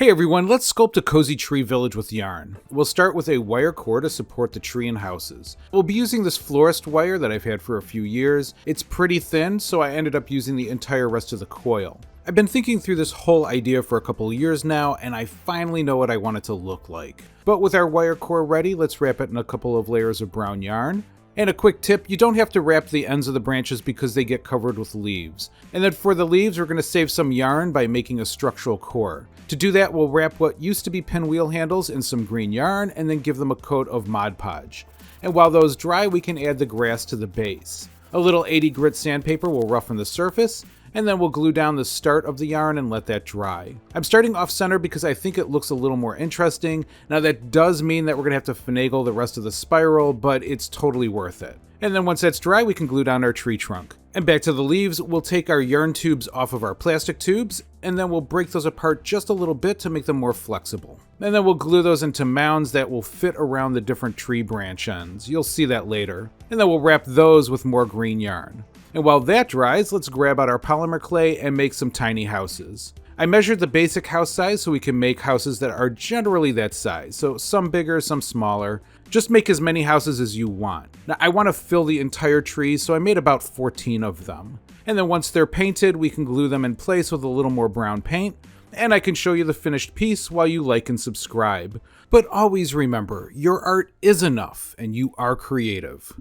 Hey everyone, let's sculpt a cozy tree village with yarn. We'll start with a wire core to support the tree and houses. We'll be using this florist wire that I've had for a few years. It's pretty thin, so I ended up using the entire rest of the coil. I've been thinking through this whole idea for a couple of years now, and I finally know what I want it to look like. But with our wire core ready, let's wrap it in a couple of layers of brown yarn. And a quick tip, you don't have to wrap the ends of the branches because they get covered with leaves. And then for the leaves, we're going to save some yarn by making a structural core. To do that, we'll wrap what used to be pinwheel handles in some green yarn and then give them a coat of Mod Podge. And while those dry, we can add the grass to the base. A little 80 grit sandpaper will roughen the surface, and then we'll glue down the start of the yarn and let that dry. I'm starting off center because I think it looks a little more interesting. Now that does mean that we're going to have to finagle the rest of the spiral, but it's totally worth it. And then once that's dry, we can glue down our tree trunk. And back to the leaves, we'll take our yarn tubes off of our plastic tubes, and then we'll break those apart just a little bit to make them more flexible. And then we'll glue those into mounds that will fit around the different tree branch ends. You'll see that later. And then we'll wrap those with more green yarn. And while that dries, let's grab out our polymer clay and make some tiny houses. I measured the basic house size so we can make houses that are generally that size, so some bigger, some smaller. Just make as many houses as you want. Now I want to fill the entire tree, so I made about 14 of them. And then once they're painted, we can glue them in place with a little more brown paint, and I can show you the finished piece while you like and subscribe. But always remember, your art is enough, and you are creative.